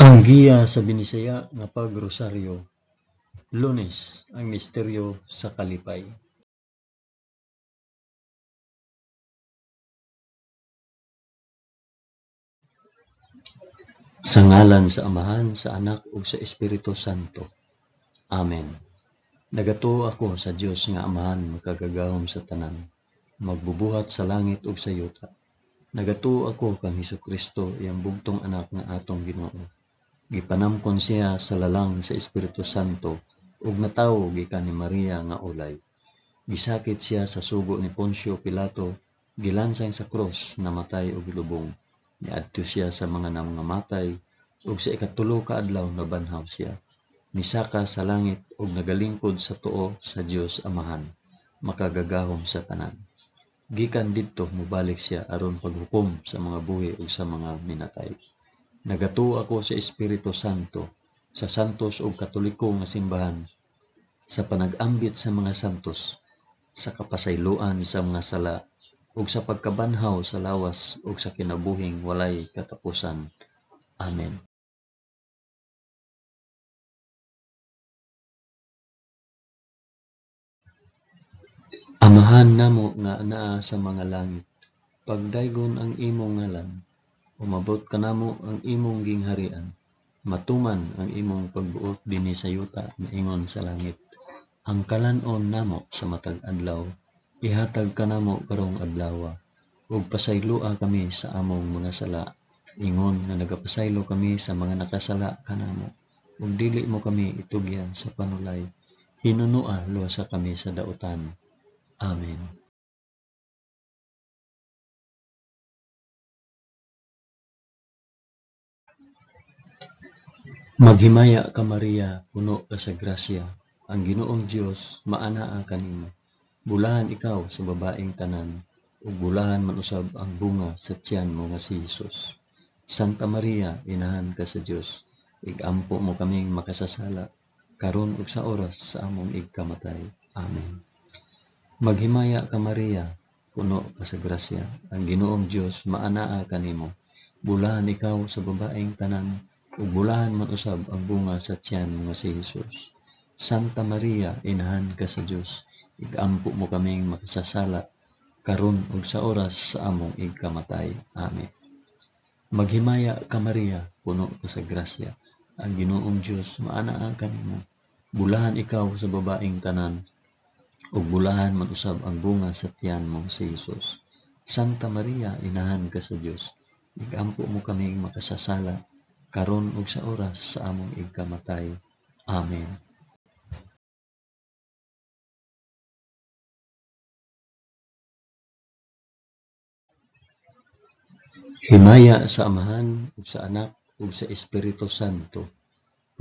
Ang giya sa Binisaya nga pagrosaryo. Lunes, ang misteryo sa kalipay. Sa ngalan sa Amahan, sa Anak ug sa Espiritu Santo. Amen. Nagatuo ako sa Dios nga Amahan makagagahom sa tanan, magbubuhat sa langit ug sa yuta. Nagatuo ako kang Hesukristo, iyang bugtong anak nga atong Ginoo. Gipanamkon siya sa lalang sa Espiritu Santo ug natawo gikan ni Maria nga ulay. Gisakit siya sa sugo ni Poncio Pilato, gilansang sa krus, namatay ug gilubong. Niadto siya sa mga nangamatay ug sa ikatulo ka adlaw nabanhaw siya. Misaka sa langit ug nagalingkod sa tuo sa Dios Amahan, makagagahom sa tanan. Gikan didto mobalik siya aron paghukom sa mga buhi ug sa mga minatay. Nagatuo ako sa Espiritu Santo, sa santos ug katoliko nga simbahan, sa panag-ambit sa mga santos, sa kapasayloan sa mga sala, ug sa pagkabanhaw sa lawas ug sa kinabuhing walay katapusan. Amen. Amahan namo nga anaa sa mga langit, pagdaygon ang imong ngalan, umabot kanamo ang imong gingharian, matuman ang imong pagbuot dinhi sa yuta maingon sa langit. Ang kalan-on namo sa matag adlaw, ihatag kanamo karong adlawa, ug pasayloa kami sa among mga sala, ingon nga nagapasaylo kami sa mga nakasala kanamo, ug dili mo kami itugyan sa panulay, hinunua luwasa kami sa dautan. Amen. Maghimaya ka Maria, puno ka sa grasya, ang Ginoong Dios maanaa kanimo. Bulahan ikaw sa babaeng tanan, ug bulahan man usab ang bunga sa tiyan mo nga si Hesus. Santa Maria, inahan ka sa Dios, igampo mo kaming makasasala, karon ug sa oras sa among igkamatay. Amen. Maghimaya ka Maria, puno ka sa grasya, ang Ginoong Dios maanaa kanimo. Bulahan ikaw sa babaeng tanan, ug bulahan man usab ang bunga sa tiyan mo nga si Hesus. Santa Maria, inahan ka sa Dios, igampo mo kaming makasasala, karon ug sa oras sa among igkamatay. Amen. Maghimaya ka Maria, puno ka sa grasya, ang Ginoong Dios maanaa kanimo. Bulahan ikaw sa babaeng tanan, ug bulahan man usab ang bunga sa tiyan mo si Hesus. Santa Maria, inahan ka sa Dios, igampo mo kaming makasasala, karon ug sa oras sa among igkamatay. Amen. Himaya sa Amahan ug sa Anak ug sa Espiritu Santo,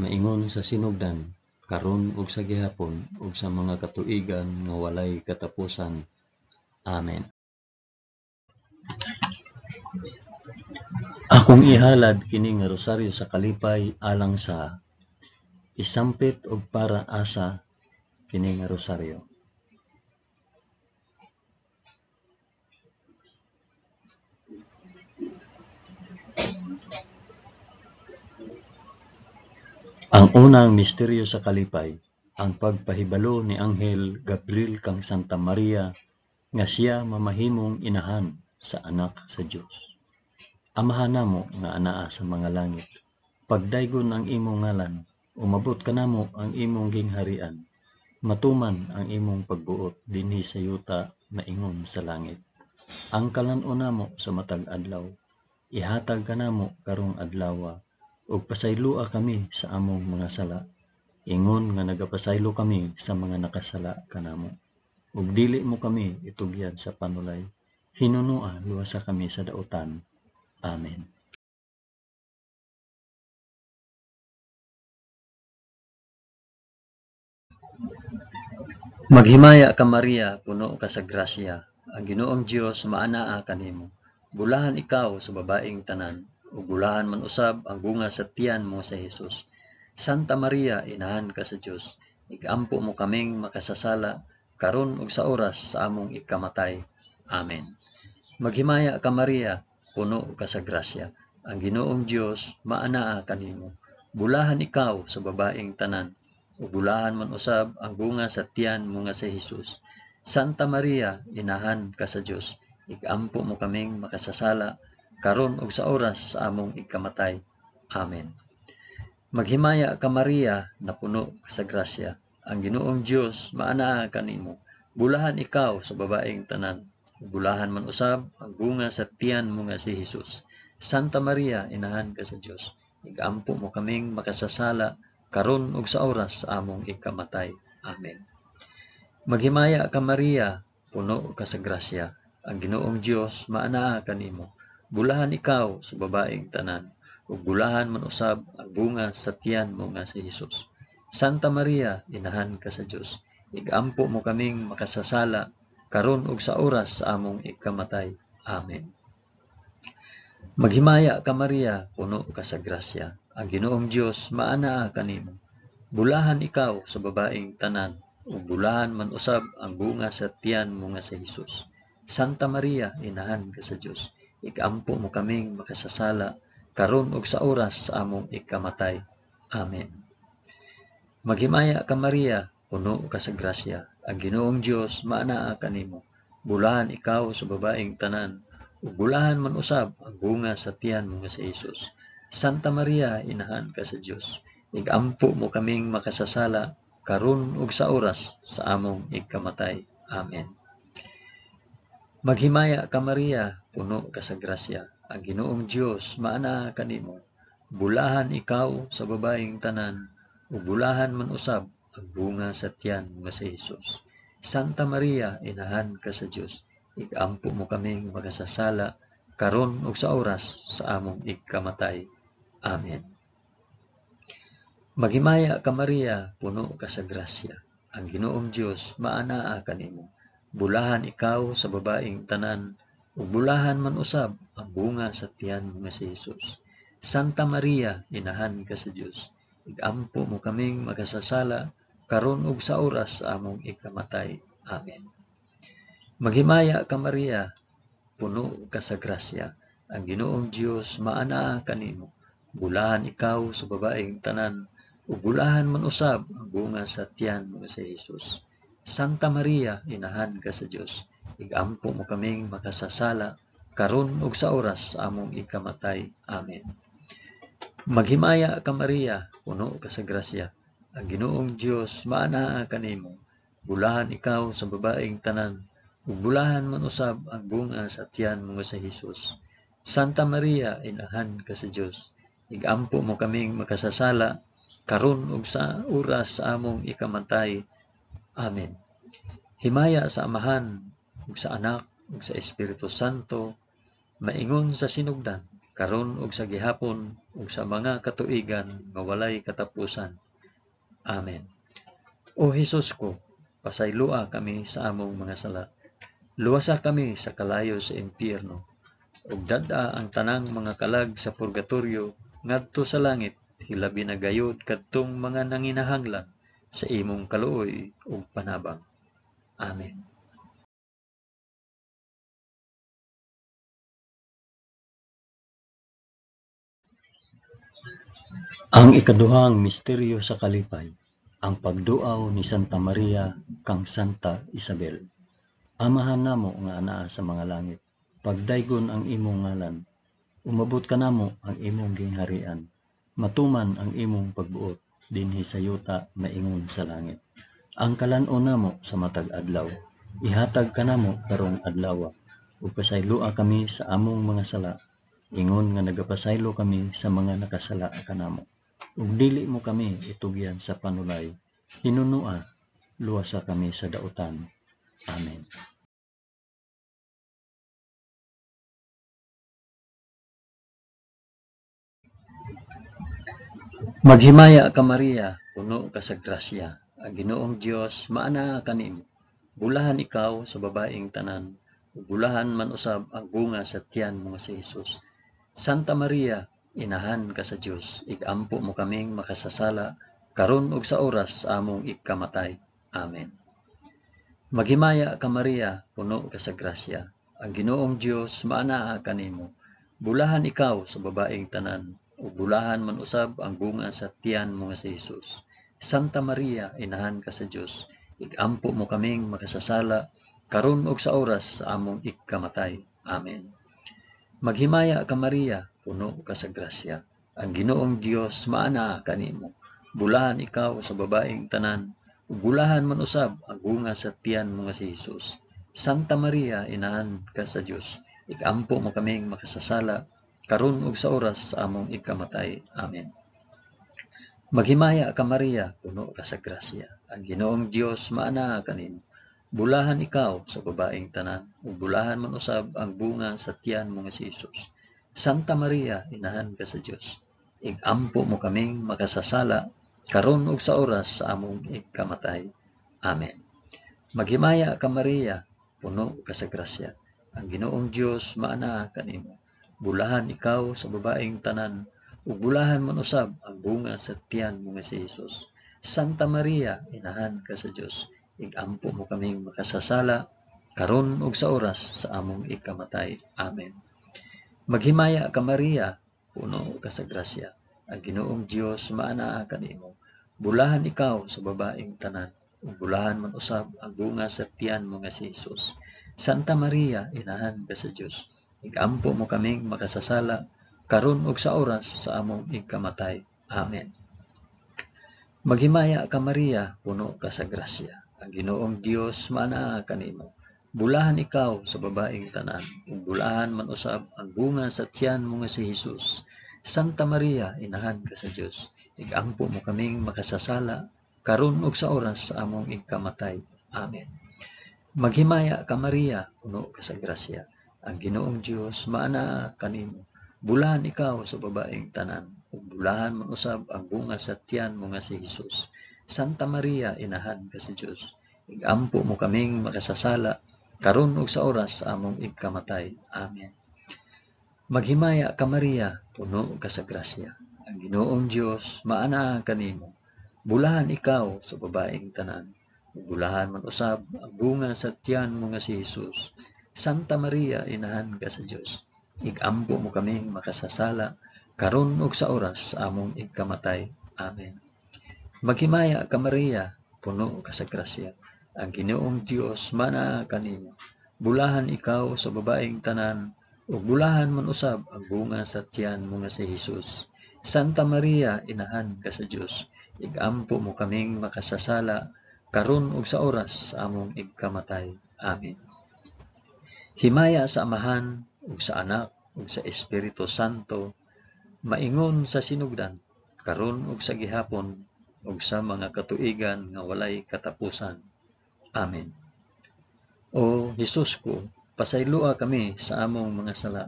maingon sa sinugdan, karon ug sa gihapon ug sa mga katuigan nga walay katapusan. Amen. Akong ihalad kini nga rosaryo sa kalipay alang sa isampit og para asa kini nga rosaryo. Ang unang misteryo sa kalipay, ang pagpahibalo ni Anghel Gabriel kang Santa Maria nga siya mamahimong inahan sa anak sa Dios. Amahan namo nga anaa sa mga langit, pagdaygon ang imong ngalan, umabot kanamo ang imong gingharian, matuman ang imong pagbuot dinhi sa yuta maingon sa langit. Ang kalan-on namo sa matag adlaw, ihatag kanamo karong adlawa, ug pasayloa kami sa among mga sala, ingon nga nagapasaylo kami sa mga nakasala kanamo, ug dili mo kami itugyan sa panulay, hinunua luwasa kami sa dautan. Amen. Maghimaya ka Maria, puno ka sa grasya, ang Ginoong Dios maanaa kanimo. Bulahan ikaw sa babaeng tanan, ug bulahan man usab ang bunga sa tiyan mo sa Hesus. Santa Maria, inahan ka sa Dios, igampo mo kaming makasasala, karon ug sa oras sa among ikamatay. Amen. Maghimaya ka Maria, puno ka sa grasya, ang Ginoong Dios maanaa kanimo. Bulahan ikaw sa babaeng tanan, ug bulahan man usab ang bunga sa tiyan mo nga si Hesus. Santa Maria, inahan ka sa Dios, igampo mo kaming makasasala karon ug sa oras sa among ikamatay. Amen. Maghimaya ka Maria, na puno ka sa grasya, ang Ginoong Dios maanaa kanimo. Bulahan ikaw sa babaeng tanan, ug bulahan man usab ang bunga sa tiyan mo nga si Hesus. Santa Maria, inahan ka sa Dios, igampo mo kaming makasasala karon ug sa oras sa among ikamatay. Amen. Maghimaya ka Maria, puno ka sa grasya, ang Ginoong Dios maanaa kanimo. Bulahan ikaw sa babaeng tanan, ug bulahan man usab ang bunga sa tiyan mo nga si Hesus. Santa Maria, inahan ka sa Dios, igampo mo kaming makasasala karon ug sa oras sa among ikamatay. Amen. Maghimaya ka Maria, puno ka sa grasya, ang Ginoong Dios maanaa kanimo. Bulahan ikaw sa babaeng tanan, ug bulahan man usab ang bunga sa tiyan mo nga si Hesus. Santa Maria, inahan ka sa Dios, igampo mo kaming makasasala karon ug sa oras sa among ikamatay. Amen. Maghimaya ka Maria, puno ka sa grasya, ang Ginoong Dios maanaa kanimo. Bulahan ikaw sa babaeng tanan, ug bulahan man usab ang bunga sa tiyan mo nga si Hesus. Santa Maria, inahan ka sa Dios, igampo mo kaming makasasala karon ug sa oras sa among ikamatay. Amen. Maghimaya ka Maria, puno ka sa grasya, ang Ginoong Dios maanaa kanimo. Bulahan ikaw sa babaeng tanan, ug bulahan man usab ang bunga sa tiyan nga si Hesus. Santa Maria, inahan ka sa Dios, igampo mo kaming makasasala karon ug sa oras sa among ikamatay. Amen. Maghimaya ka Maria, puno ka sa grasya, ang Ginoong Dios maanaa kanimo. Bulahan ikaw sa babaeng tanan, ug bulahan man usab ang bunga sa tiyan nga si Hesus. Santa Maria, inahan ka sa Dios, igampo mo kaming makasasala karon ug sa oras sa among ikamatay. Amen. Maghimaya ka Maria, puno ka sa grasya, ang Ginoong Dios maanaa kanimo. Bulahan ikaw sa babaeng tanan, ug bulahan man usab ang bunga sa tiyan mo sa Hesus. Santa Maria, inahan ka sa Dios, igampo mo kaming makasasala karon ug sa oras sa among ikamatay. Amen. Maghimaya ka Maria, puno ka sa grasya, ang Ginoong Dios maanaa kanimo. Bulahan ikaw sa babaeng tanan, ug bulahan man usab ang bunga sa tiyan mo sa Hesus. Santa Maria, inahan ka sa Dios, igampo mo kaming makasasala karon ug sa oras sa among ikamatay. Amen. Himaya sa Amahan, ug sa Anak, ug sa Espiritu Santo, maingon sa sinugdan, karon ug sa gihapon, ug sa mga katuigan nga walay katapusan. Amen. O Hesus ko, pasaylua kami sa among mga sala. Luwasa kami sa kalayo sa impyerno, ug dad-a ang tanang mga kalag sa purgatorio ngadto sa langit, hilabi na gayud kadtong mga nanginahanglan sa imong kaluoy ug panabang. Amen. Ang ikaduhang misteryo sa kalipay, ang pagduaw ni Santa Maria kang Santa Isabel. Amahan namo nga anaa sa mga langit, pagdaygon ang imong ngalan, umabot ka namo ang imong gingharian, matuman ang imong pagbuot dinhi sa yuta maingon sa langit. Ang kalan-on namo sa matag adlaw, ihatag ka namo karong adlaw, ug pasaylua kami sa among mga sala, ingon nga nagapasaylo kami sa mga nakasala kanamo. Ug dili mo kami itugyan sa panulay, hinunua, luwasa kami sa dautan. Amen. Maghimaya ka Maria, puno ka sa grasya, ang Ginoong Dios maanaa kanimo. Bulahan ikaw sa babaeng tanan, ug bulahan man usab ang bunga sa tiyan mo nga si Hesus. Santa Maria, inahan ka sa Dios, igampo mo kaming makasasala karon ug sa oras sa among ikamatay. Amen. Maghimaya ka Maria, puno ka sa grasya, ang Ginoong Dios maanaa kanimo. Bulahan ikaw sa babaeng tanan, ug bulahan man usab ang bunga sa tiyan mo nga si Jesus. Santa Maria, inahan ka sa Dios, igampo mo kaming makasasala, karon ug sa oras sa among ikamatay. Amen. Maghimaya ka Maria, puno ka sa grasya. Ang Ginoong Dios maana kanimo. Bulahan ikaw sa babaeng tanan, ug bulahan man usab ang bunga sa tiyan mo nga si Jesus. Santa Maria, inahan ka sa Dios, ikampo mo kaming makasasala, karon ug sa oras sa among ikamatay. Amen. Maghimaya ka Maria, puno ka sa grasya. Ang Ginoong Dios maana kanimo. Bulahan ikaw sa babaeng tanan, ug bulahan man usab ang bunga sa tiyan mo nga si Jesus. Santa Maria, inahan ka sa Dios, igampo mo kaming makasasala, karon ug sa oras sa among ikamatay. Amen. Maghimaya ka Maria, puno ka sa grasya. Ang Ginoong Dios maana kanimo. Bulahan ikaw sa babaeng tanan, ug bulahan man usab ang bunga sa tiyan mo nga si Jesus. Santa Maria, inahan ka sa Dios, igampo mo kaming makasasala, karon ug sa oras sa among ikamatay. Amen. Maghimaya ka Maria, puno ka sa grasya. Ang Ginoong Dios maana kanimo. Bulahan ikaw sa babaeng tanan, ug bulahan man usab ang bunga sa tiyan mo nga si Jesus. Santa Maria, inahan ka sa Dios, igampo mo kaming makasasala, karon ug sa oras sa among ikamatay. Amen. Maghimaya ka Maria, puno ka sa grasya. Ang Ginoong Dios maana kanimo. Bulahan ikaw sa babaeng tanan, ug bulahan man usab ang bunga sa tiyan mo nga si Jesus. Santa Maria, inahan ka sa Dios, igampo mo kaming makasasala, karon ug sa oras sa among ikamatay. Amen. Maghimaya ka Maria, puno ka sa grasya. Ang Ginoong Dios maana kanimo. Bulahan ikaw sa babaeng tanan, ug bulahan man usab ang bunga sa tiyan mo nga si Jesus. Santa Maria, inahan ka sa Dios, igampo mo kaming makasasala, karon ug sa oras sa among ikamatay. Amen. Maghimaya ka Maria, puno ka sa grasya. Ang Ginoong Dios maana kanimo. Bulahan ikaw sa babaeng tanan, ug bulahan man usab ang bunga sa tiyan mo nga si Jesus. Santa Maria, inahan ka sa Dios, igampo mo kaming makasasala, karon ug sa oras sa among ikamatay. Amen. Maghimaya ka Maria, puno ka sa grasya. Ang Ginoong Dios maana kanimo. Bulahan ikaw sa babaeng tanan, ug bulahan man usab ang bunga sa tiyan mo nga si Jesus. Santa Maria, inahan ka sa Dios, igampo mo kaming makasasala, karon ug sa oras sa among ikamatay. Amen. Himaya sa Amahan, ug sa Anak, ug sa Espiritu Santo, maingon sa sinugdan, karon ug sa gihapon, ug sa mga katuigan nga walay katapusan. Amen. O Hesus ko, pasaylua kami sa among mga sala,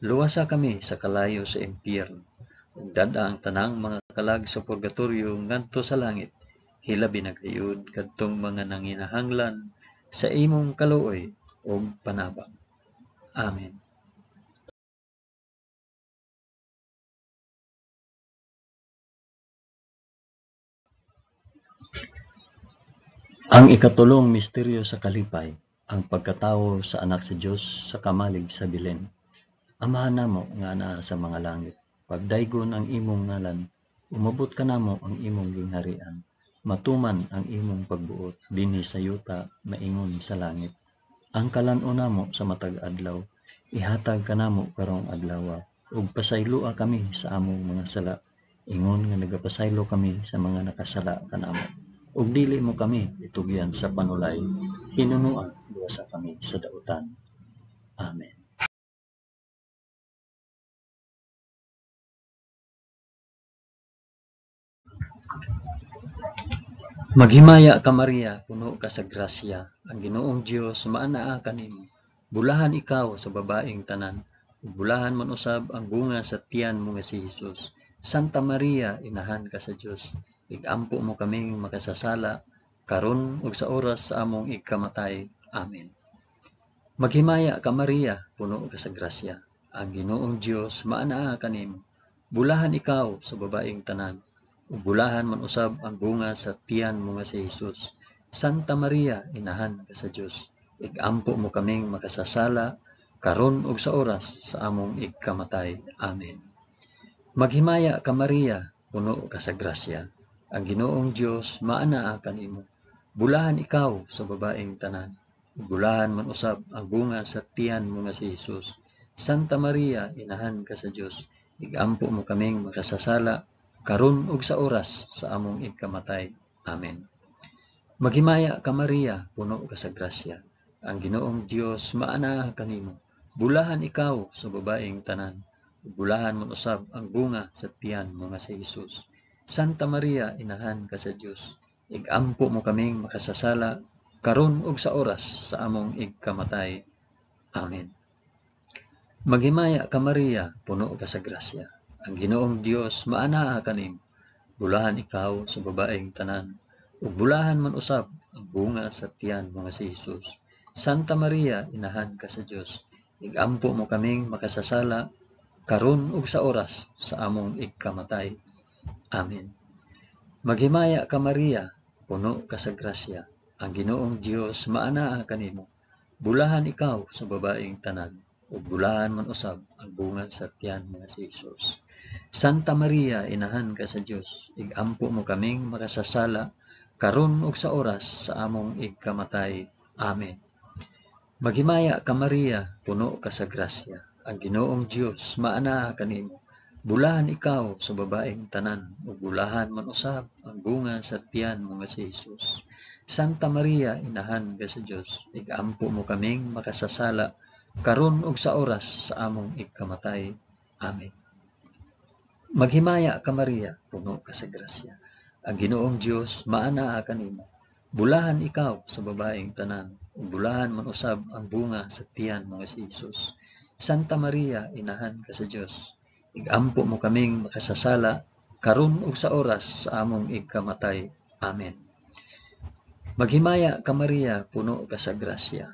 luwasa kami sa kalayo sa impyerno, ug dada ang tanang mga kalag sa purgatorio ngadto sa langit, hilabi na gayud kadtong mga nanginahanglan sa imong kaluoy ug panabang. Amen. Ang ikatulong misteryo sa kalipay, ang pagkatawo sa anak sa Dios sa kamalig sa Belen. Amahan namo nga naa sa mga langit, pagdaygon ang imong ngalan, umabot ka namo ang imong gingharian, matuman ang imong pagbuot dinhi sa yuta maingon sa langit. Ang kalan-o namo sa matag adlaw, ihatag kanamo karong adlaw, ug pasaylua kami sa among mga sala, ingon nga nagapasaylo kami sa mga nakasala kanamo. Ug dili mo kami itugyan sa panulay, hinunuan duwasa kami sa dautan. Amen. Maghimaya ka Maria, puno ka sa grasya. Ang Ginoong Dios maanaa kanimo. Bulahan ikaw sa babaeng tanan, ug bulahan man usab ang bunga sa tiyan mo nga si Jesus. Santa Maria, inahan ka sa Dios, igampo mo kaming makasasala, karon ug sa oras sa among ikamatay. Amen. Maghimaya ka Maria, puno ka sa grasya. Ang Ginoong Dios maanaa kanimo. Bulahan ikaw sa babaeng tanan, ug bulahan man usab ang bunga sa tiyan mo nga si Jesus. Santa Maria, inahan ka sa Dios, igampo mo kaming makasasala, karon ug sa oras sa among ikamatay. Amen. Maghimaya ka Maria, puno ka sa grasya. Ang Ginoong Dios maanaa kanimo. Bulahan ikaw sa babaeng tanan. Bulahan man usab ang bunga sa tiyan mo nga si Hesus. Santa Maria, inahan ka sa Dios. Igampo mo kaming makasasala karon ug sa oras sa among ikamatay. Amen. Maghimaya ka Maria, puno ka sa grasya. Ang Ginoong Dios maanaa kanimo. Bulahan ikaw sa babaeng tanan. Bulahan man usab ang bunga sa tiyan mo nga si Hesus. Santa Maria, inahan ka sa Dios. Igampo mo kaming makasasala karon ug sa oras sa among ikamatay. Amen. Maghimaya ka Maria, puno ka sa grasya. Ang Ginoong Dios maanaa kanimo. Bulahan ikaw sa babaeng tanan. Ug bulahan man usab ang bunga sa tiyan mo nga si Hesus. Santa Maria, inahan ka sa Dios. Igampo mo kaming makasasala karon ug sa oras sa among ikamatay. Amen. Maghimaya ka Maria, puno ka sa grasya. Ang Ginoong Dios maanaa kanimo. Bulahan ikaw sa babaeng tanan, ug bulahan man usab ang bunga sa tiyan mo nga si Hesus. Santa Maria, inahan ka sa Dios. Igampo mo kaming makasasala karon ug sa oras sa among ikamatay. Amen. Maghimaya ka Maria, puno ka sa grasya. Ang Ginoong Dios maanaa kanimo. Bulahan ikaw sa babaeng tanan, ug bulahan man usab ang bunga sa tiyan mo nga si Hesus. Santa Maria, inahan ka sa Dios. Igampo mo kaming makasasala karon ug sa oras sa among ikamatay. Amen. Maghimaya ka Maria, puno ka sa grasya. Ang Ginoong Dios maanaa kanimo. Bulahan ikaw sa babaeng tanan, ug bulahan man usab ang bunga sa tiyan mo nga si Hesus. Santa Maria, inahan ka sa Dios. Igampo mo kaming makasasala karon ug sa oras sa among ikamatay. Amen. Maghimaya ka Maria, puno ka sa grasya.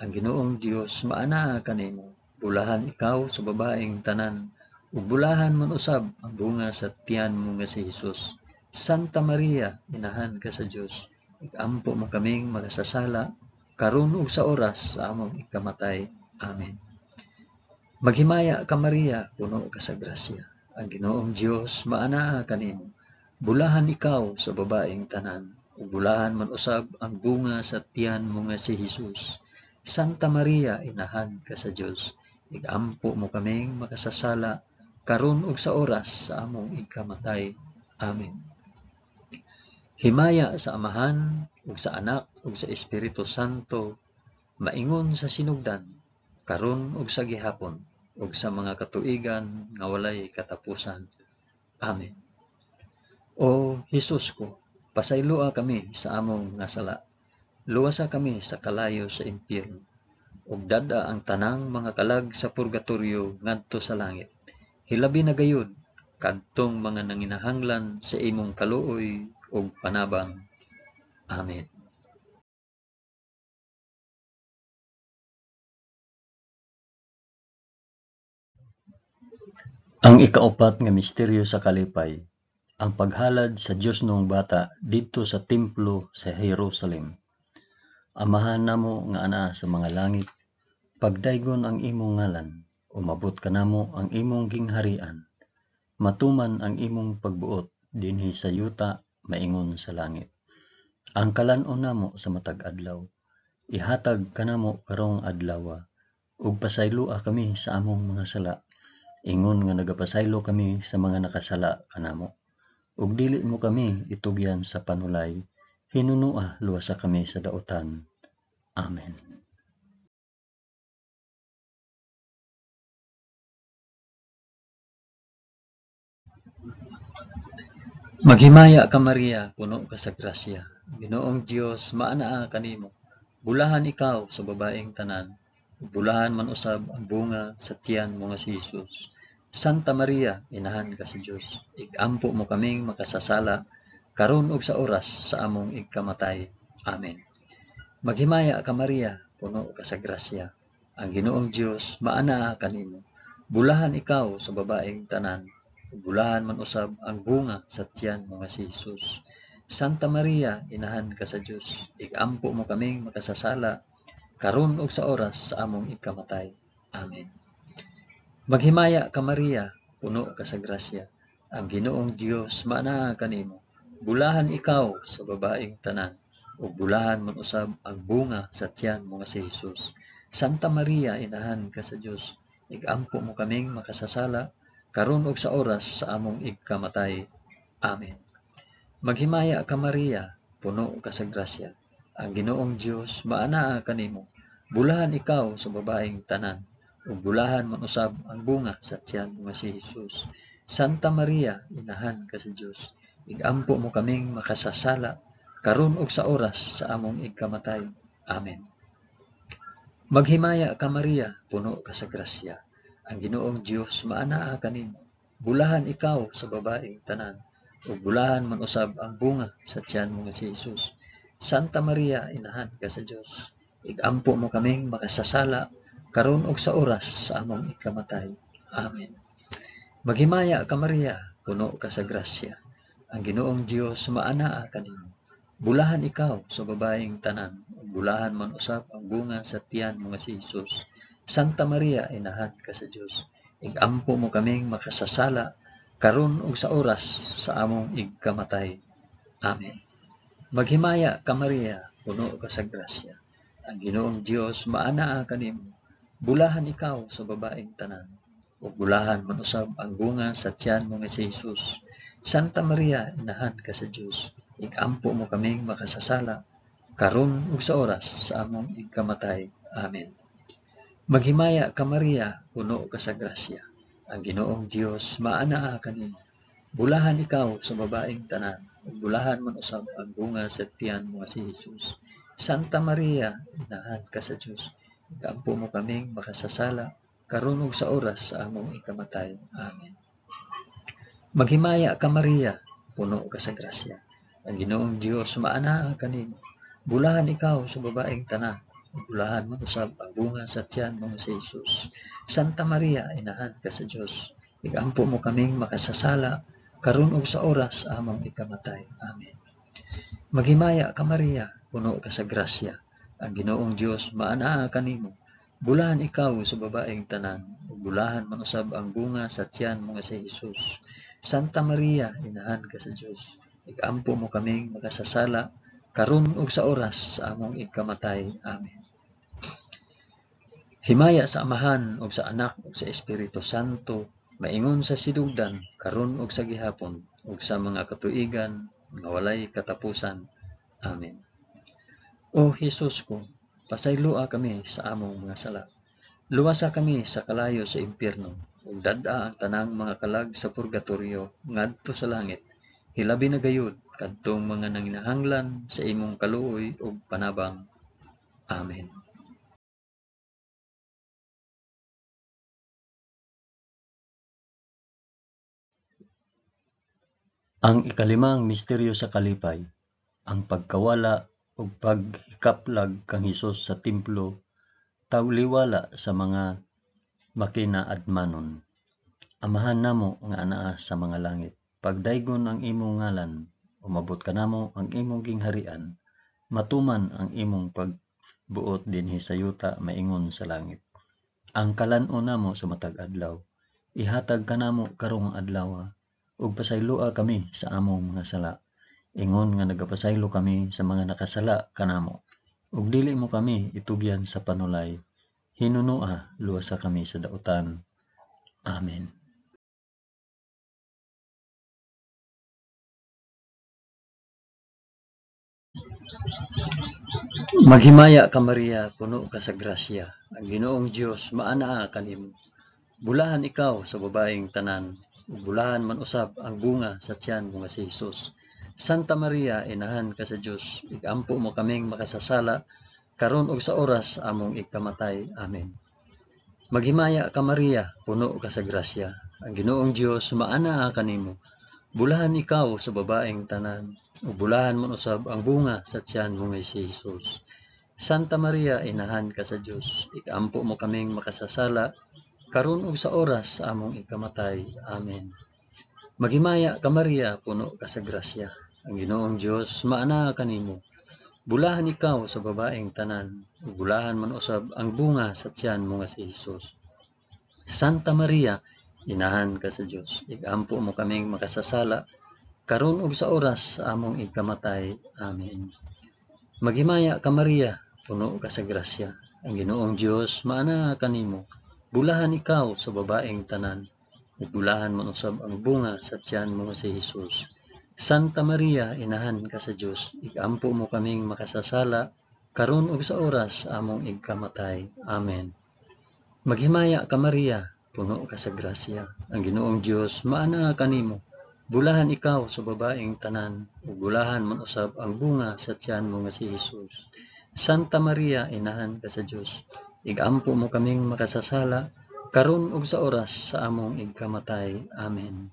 Ang Ginoong Dios maanaa kanimo. Bulahan ikaw sa babaeng tanan, ug bulahan man usab ang bunga sa tiyan mo nga si Hesus. Santa Maria, inahan ka sa Dios. Igampo mo kaming makasasala karon ug sa oras sa among ikamatay. Amen. Maghimaya ka Maria, puno ka sa grasya. Ang Ginoong Dios maanaa kanimo. Bulahan ikaw sa babaeng tanan, ug bulahan man usab ang bunga sa tiyan mo nga si Hesus. Santa Maria, inahan ka sa Dios. Igampo mo kaming makasasala karon ug sa oras sa among ikamatay. Amen. Himaya sa Amahan ug sa Anak ug sa Espiritu Santo, maingon sa sinugdan, karon ug sa gihapon, ug sa mga katuigan nga walay katapusan. Amen. O Hesus ko, pasayloa kami sa among nga sala. Luwasa kami sa kalayo sa impyerno, ug dada ang tanang mga kalag sa purgatorio ngadto sa langit. Hilabi na gayud kadtong mga nanginahanglan sa imong kaluoy ug panabang. Amen. Ang ikaupat nga misteryo sa kalipay, ang paghalad sa Dios noong bata didto sa templo sa Jerusalem. Amahan namo nga ana sa mga langit, pagdaygon ang imong ngalan, umabot kanamo ang imong gingharian. Matuman ang imong pagbuot dinhi sa yuta, maingon sa langit. Ang kalan-on namo sa matag adlaw, ihatag kanamo karong adlaw, ug pasayloa kami sa among mga sala, ingon nga nagapasaylo kami sa mga nakasala kanamo. Ug dili mo kami itugyan sa panulay, hinunua luwasa kami sa daotan. Amen. Maghimaya ka Maria, puno ka sa grasya. Ginoong Dios maanaa kanimo. Bulahan ikaw sa babaeng tanan, bulahan man usab ang bunga sa tiyan mo nga si Hesus. Santa Maria, inahan ka sa Dios. Igampo mo kaming makasasala karon ug sa oras sa among ikamatay. Amen. Maghimaya ka Maria, puno ka sa grasya. Ang Ginoong Dios maanaa kanimo. Bulahan ikaw sa babaeng tanan, bulahan man usab ang bunga sa tiyan mo nga si Hesus. Santa Maria, inahan ka sa Dios. Igampo mo kaming makasasala karon ug sa oras sa among ikamatay. Amen. Maghimaya ka Maria, puno ka sa grasya. Ang Ginoong Dios maanaa kanimo. Bulahan ikaw sa babaeng tanan, ug bulahan man usab ang bunga sa tiyan mo nga si Hesus. Santa Maria, inahan ka sa Dios, igampo mo kaming makasasala karon ug sa oras sa among igkamatay. Amen. Maghimaya ka Maria, puno ka sa grasya. Ang Ginoong Dios maanaa kanimo. Bulahan ikaw sa babaeng tanan, ug bulahan man usab ang bunga sa tiyan mo nga si Hesus. Santa Maria, inahan ka sa Dios, igampo mo kaming makasasala karon ug sa oras sa among igkamatay. Amen. Maghimaya ka Maria, puno ka sa grasya. Ang Ginoong Dios maanaa kanimo. Bulahan ikaw sa babaeng tanan, ug bulahan man usab ang bunga sa tiyan mo nga si Hesus. Santa Maria, inahan ka sa Dios, igampo mo kaming makasasala karon ug sa oras sa among ikamatay. Amen. Maghimaya ka Maria, puno ka sa grasya. Ang Ginoong Dios maanaa kanimo. Bulahan ikaw sa babaeng tanan, ug bulahan man usab ang bunga sa tiyan mo nga si Hesus. Santa Maria, inahan ka sa Dios, igampo mo kaming makasasala karon ug sa oras sa among igkamatay. Amen. Maghimaya ka Maria, puno ka sa grasya. Ang Ginoong Dios maanaa kanimo. Bulahan ikaw sa babaeng tanan, ug bulahan man usab ang bunga sa tiyan mo nga si Hesus. Santa Maria, inahan ka sa Dios, igampo mo kaming makasasala karon ug sa oras sa among igkamatay. Amen. Maghimaya ka Maria, puno ka sa grasya. Ang Ginoong Dios maanaa kanimo. Bulahan ikaw sa babaeng tanan, ug bulahan man usab ang bunga sa tiyan mo nga si Hesus. Santa Maria, inahan ka sa Dios, igampo mo kaming makasasala karon ug sa oras sa among ikamatay. Amen. Maghimaya ka Maria, puno ka sa grasya. Ang Ginoong Dios maanaa kanimo. Bulahan ikaw sa babaeng tanan, ug bulahan man usab ang bunga sa tiyan mo nga si Hesus. Santa Maria, inahan ka sa Dios, igampo mo kaming makasasala karon ug sa oras sa among ikamatay. Amen. Maghimaya ka Maria, puno ka sa grasya. Ang Ginoong Dios maanaa kanimo. Bulahan ikaw sa babaeng tanan, ug bulahan man usab ang bunga sa tiyan mo nga si Hesus. Santa Maria, inahan ka sa Dios, igampo mo kaming makasasala karon ug sa oras sa among igkamatay. Amen. Himaya sa Amahan ug sa Anak ug sa Espiritu Santo, maingon sa sidugdan karon ug sa gihapon ug sa mga katuigan nga walay katapusan. Amen. O Hesus ko, pasayloa kami sa among mga sala. Luwasa kami sa kalayo sa impyerno, ug dad-a ang tanang mga kalag sa purgatoryo ngadto sa langit. Hilabi na gayud kadtong mga nanginahanglan sa imong kaluoy ug panabang. Amen. Ang ikalimang misteryo sa kalipay, ang pagkawala ug paghikaplag kang Hesus sa templo tawliwala sa mga makinaadmanon. Amahan namo nga anaa sa mga langit, pagdaygon ang imong ngalan, umabot kanamo ang imong gingharian, matuman ang imong pagbuot dinhi sa yuta maingon sa langit. Ang kalan-on namo sa matag adlaw, ihatag kanamo karong adlaw, ug pasayloa kami sa among mga sala, ingon nga nagapasaylo kami sa mga nakasala kanamo, ug dili mo kami itugyan sa panulay, hinunua luwasa kami sa dautan. Amen. Maghimaya ka Maria, puno ka sa grasya. Ang Ginoong Dios maanaa kanimo. Bulahan ikaw sa babaeng tanan, ug bulahan man usab ang bunga sa tiyan mo nga si Hesus. Santa Maria, inahan ka sa Dios, igampo mo kaming makasasala karon ug sa oras sa among ikamatay. Amen. Maghimaya ka Maria, puno ka sa grasya. Ang Ginoong Dios maanaa kanimo. Bulahan ikaw sa babaeng tanan, ug bulahan man usab ang bunga sa tiyan mo nga si Hesus. Santa Maria, inahan ka sa Dios, igampo mo kaming makasasala karon ug sa oras sa among ikamatay. Amen. Maghimaya ka Maria, puno ka sa grasya. Ang Ginoong Dios maanaa kanimo. Bulahan ikaw sa babaeng tanan, ug bulahan man usab ang bunga sa tiyan mo nga si Hesus. Santa Maria, inahan ka sa Dios, igampo mo kaming makasasala, karon ug sa oras sa among ikamatay. Amen. Maghimaya ka Maria, puno ka sa grasya. Ang Ginoong Dios maana kanimo. Bulahan ikaw sa babaeng tanan, ug bulahan man usab ang bunga sa tiyan mo si Hesus. Santa Maria, inahan ka sa Dios, igampo mo kaming makasasala, karon ug sa oras sa among ikamatay. Amen. Maghimaya ka Maria, puno ka sa grasya. Ang Ginoong Dios maana kanimo. Bulahan ikaw sa babaeng tanan, ug bulahan man usab ang bunga sa tiyan mo nga si Hesus. Santa Maria, inahan ka sa Dios, igampo mo kaming makasasala, karon ug sa oras sa among ikamatay. Amen.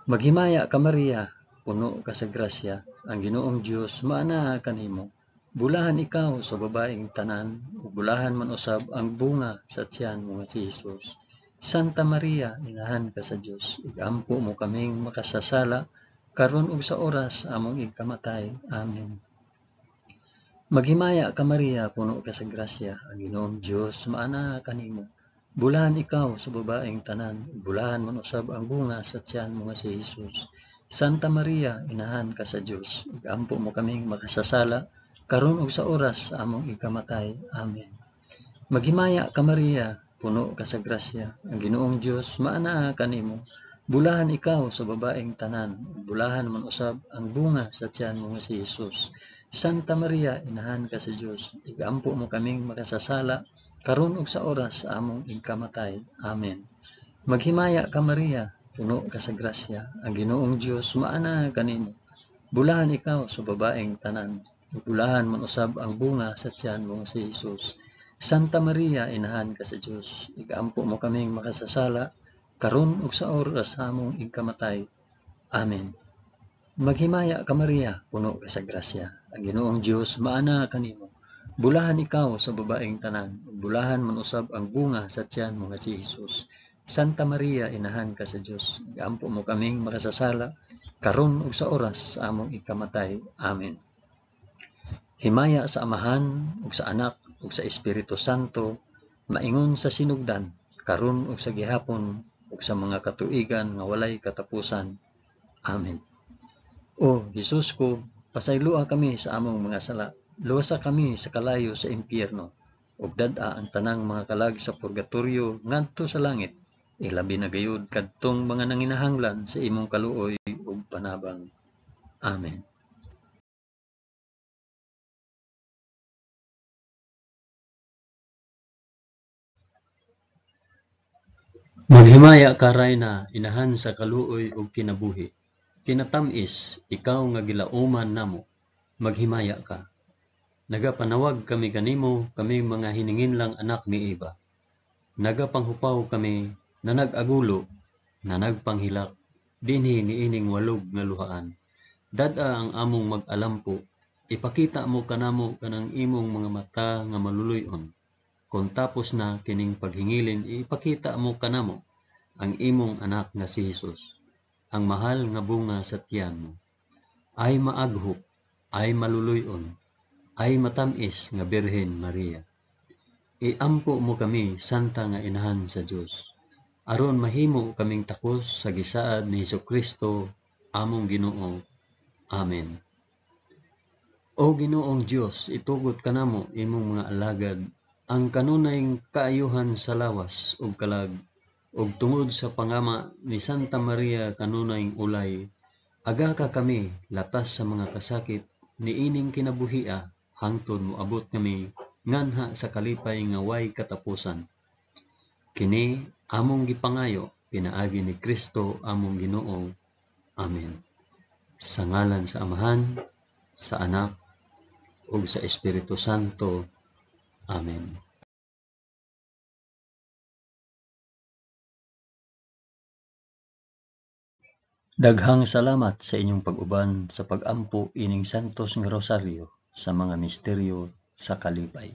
Maghimaya ka Maria, puno ka sa grasya. Ang Ginoong Dios maana kanimo. Bulahan ikaw sa babaeng tanan, ug bulahan man usab ang bunga sa tiyan mo nga si Hesus. Santa Maria, inahan ka sa Dios, igampo mo kaming makasasala, karon ug sa oras among ikamatay. Amen. Maghimaya ka Maria, puno ka sa grasya. Ang Ginoong Dios maana kanimo. Bulahan ikaw sa babaeng tanan, bulahan man usab ang bunga sa tiyan mo nga si Hesus. Santa Maria, inahan ka sa Dios, igampo mo kaming makasasala, karon ug sa oras sa among ikamatay. Amen. Maghimaya ka Maria, puno ka sa grasya. Ang Ginoong Dios maana kanimo. Bulahan ikaw sa babaeng tanan, bulahan man usab ang bunga sa tiyan mo nga si Hesus. Santa Maria, inahan ka sa Dios, igampo mo kaming makasasala, karon ug sa oras sa among ikamatay. Amen. Maghimaya ka Maria, puno ka sa grasya. Ang Ginoong Dios maana kanimo. Bulahan ikaw sa babaeng tanan, bulahan man usab ang bunga sa tiyan mo nga si Hesus. Santa Maria, inahan ka sa Dios, igampo mo kaming makasasala, karon ug sa oras sa among ikamatay. Amen. Maghimaya ka Maria, puno ka sa grasya. Ang Ginoong Dios maana kanimo. Bulahan ikaw sa babaeng tanan, bulahan man usab ang bunga sa tiyan mo nga si Hesus. Santa Maria, inahan ka sa Dios, igampo mo kaming makasasala, karon ug sa oras sa among ikamatay. Amen. Himaya sa Amahan, ug sa Anak, ug sa Espiritu Santo, maingon sa sinugdan, karon ug sa gihapon, ug sa mga katuigan nga walay katapusan. Amen. O Hesus ko, pasaylua kami sa among mga sala, luwasa kami sa kalayo sa impyerno, ug dad-a ang tanang mga kalag sa purgatorio ngadto sa langit, ilabi na gayud kadtong mga nanginahanglan sa imong kaluoy ug panabang. Amen. Maghimaya ka Rayna, inahan sa kaluoy ug kinabuhi. Kinatamis, ikaw nga gilauman namo. Maghimaya ka. Nagapanawag kami kanimo, kami mga hininginlang anak ni Eva. Nagapanghupaw kami na nag-agulo, na nagpanghilak, dinhi niining walog nga luhaan. Dad-a ang among mag-alampo, ipakita mo kanamo kanang imong mga mata nga maluluyon. Kung tapos na kining paghingilin, ipakita mo kanamo ang imong anak nga si Hesus, ang mahal nga bunga sa tiyan mo. Ay maaghop, ay maluluyon, ay matamis nga Birhen Maria. Iampo mo kami, santa nga inahan sa Dios, aron mahimo kaming takos sa gisaad ni Hesukristo, among Ginoo. Amen. O Ginoong Dios, itugot kanamo imong mga alagad ang kanunayng kaayuhan sa lawas ug kalag, ug tungod sa pangama ni Santa Maria kanunayng ulay, aga ka kami latas sa mga kasakit niining kinabuhia, hangtod moabot kami nganha sa kalipay nga way katapusan. Kini among gipangayo pinaagi ni Kristo among Ginoo. Amen. Sa ngalan sa Amahan, sa Anak, ug sa Espiritu Santo. Amen. Daghang salamat sa inyong pag-uban sa pag-ampo ining santos nga rosaryo sa mga misteryo sa kalipay.